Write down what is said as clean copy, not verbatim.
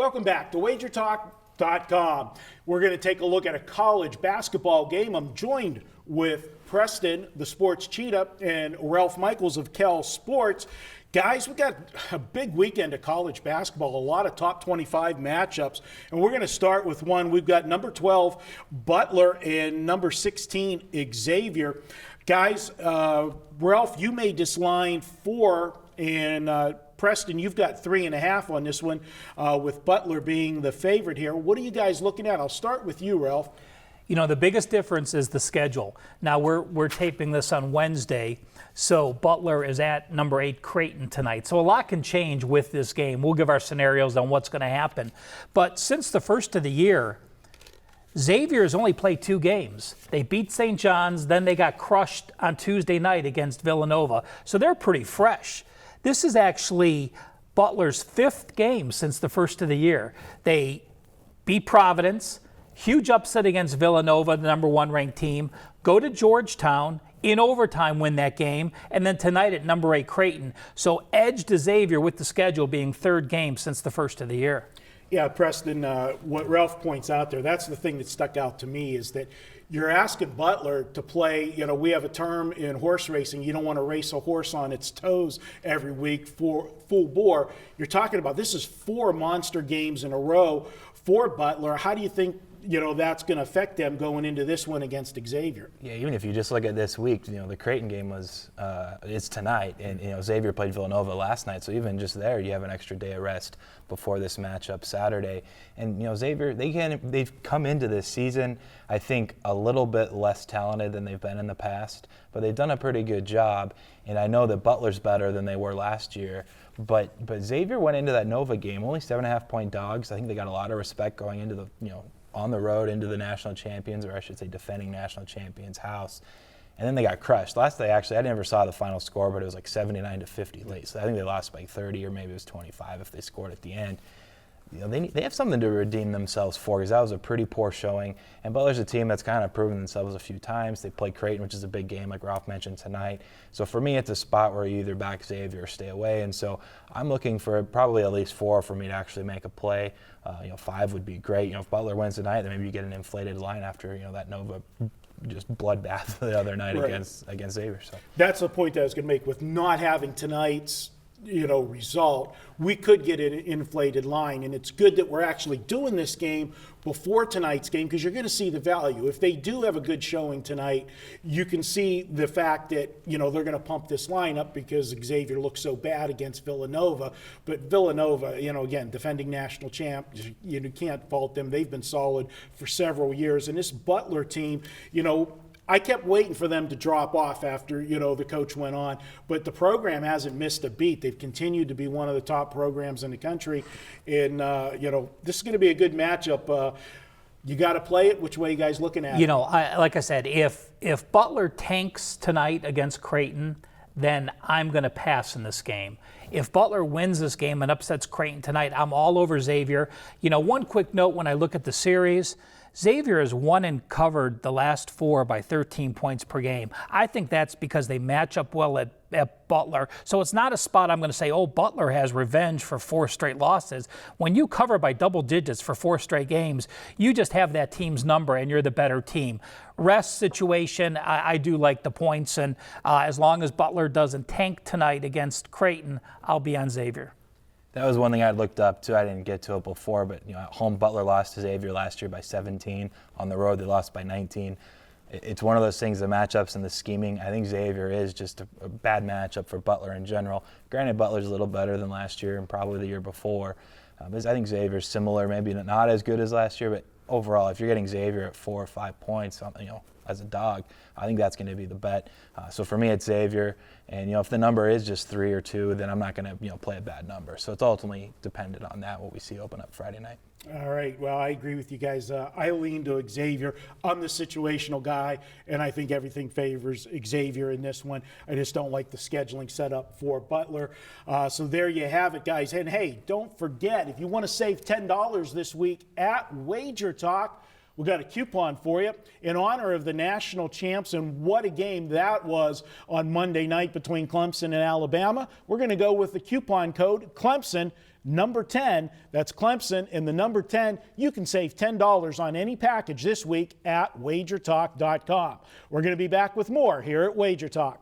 Welcome back to WagerTalk.com. We're going to take a look at a college basketball game. I'm joined with Preston, the Sports Cheetah, and Ralph Michaels of Cal Sports. Guys, we got a big weekend of college basketball, a lot of top 25 matchups, and we're going to start with one. We've got number 12, Butler, and number 16, Xavier. Guys, Ralph, you made this line 4, and Preston, you've got 3.5 on this one, with Butler being the favorite here. What are you guys looking at? I'll start with you, Ralph. You know, the biggest difference is the schedule. Now, we're taping this on Wednesday, so Butler is at number 8 Creighton tonight. So a lot can change with this game. We'll give our scenarios on what's going to happen. But since the first of the year, Xavier has only played 2 games. They beat St. John's, then they got crushed on Tuesday night against Villanova. So they're pretty fresh. This is actually Butler's 5th game since the first of the year. They beat Providence, huge upset against Villanova, the number 1 ranked team, go to Georgetown, in overtime win that game, and then tonight at number 8 Creighton. So edge to Xavier with the schedule being 3rd game since the first of the year. Yeah, Preston, what Ralph points out there, that's the thing that stuck out to me, is that you're asking Butler to play, you know, we have a term in horse racing, you don't want to race a horse on its toes every week for full bore. You're talking about this is 4 monster games in a row for Butler. How do you think, you know, that's going to affect them going into this one against Xavier? Yeah, even if you just look at this week, you know, the Creighton game was, it's tonight, and, you know, Xavier played Villanova last night, so even just there, you have an extra day of rest before this matchup Saturday. And, you know, Xavier, they've come into this season, I think, a little bit less talented than they've been in the past, but they've done a pretty good job, and I know that Butler's better than they were last year. But Xavier went into that Nova game, only 7.5-point dogs. I think they got a lot of respect going into the, you know, on the road into the national champions, or I should say defending national champions house. And then they got crushed. Last day, actually, I never saw the final score, but it was like 79-50 late. So I think they lost by 30, or maybe it was 25 if they scored at the end. You know, they have something to redeem themselves for, because that was a pretty poor showing. And Butler's a team that's kind of proven themselves a few times. They played Creighton, which is a big game, like Ralph mentioned tonight. So for me, it's a spot where you either back Xavier or stay away. And so I'm looking for probably at least 4 for me to actually make a play. You know, 5 would be great. You know, if Butler wins tonight, then maybe you get an inflated line after, you know, that Nova just bloodbath the other night against Xavier. So that's the point that I was going to make with not having tonight's, you know, result. We could get an inflated line, and it's good that we're actually doing this game before tonight's game, because you're going to see the value. If they do have a good showing tonight, you can see the fact that, you know, they're going to pump this line up because Xavier looks so bad against Villanova. But Villanova, you know, again, defending national champ, you can't fault them. They've been solid for several years. And this Butler team, you know, I kept waiting for them to drop off after, you know, the coach went on, but the program hasn't missed a beat. They've continued to be one of the top programs in the country, and, you know, this is going to be a good matchup. You got to play it. Which way you guys looking at it? You know, like I said, if Butler tanks tonight against Creighton, then I'm going to pass in this game. If Butler wins this game and upsets Creighton tonight, I'm all over Xavier. You know, one quick note when I look at the series, Xavier has won and covered the last 4 by 13 points per game. I think that's because they match up well at Butler. So it's not a spot I'm going to say, oh, Butler has revenge for 4 straight losses. When you cover by double digits for 4 straight games, you just have that team's number and you're the better team. Rest situation, I do like the points, and as long as Butler doesn't tank tonight against Creighton, I'll be on Xavier. that was one thing I looked up to. I didn't get to it before, but you know, at home Butler lost to Xavier last year by 17. On the road they lost by 19. It's one of those things, the matchups and the scheming. I think Xavier is just a bad matchup for Butler in general. Granted, Butler's a little better than last year and probably the year before. But I think Xavier's similar, maybe not as good as last year, but overall, if you're getting Xavier at 4 or 5 points, you know, as a dog, I think that's going to be the bet. So for me, it's Xavier. And you know, if the number is just 3 or 2, then I'm not going to play a bad number. So it's ultimately dependent on that, what we see open up Friday night. All right. Well, I agree with you guys. I lean to Xavier. I'm the situational guy, and I think everything favors Xavier in this one. I just don't like the scheduling setup for Butler. So there you have it, guys. And hey, don't forget, if you want to save $10 this week at WagerTalk, We got a coupon for you in honor of the national champs, and what a game that was on Monday night between Clemson and Alabama. We're going to go with the coupon code Clemson number 10. That's Clemson and the number 10. You can save $10 on any package this week at WagerTalk.com. We're going to be back with more here at WagerTalk.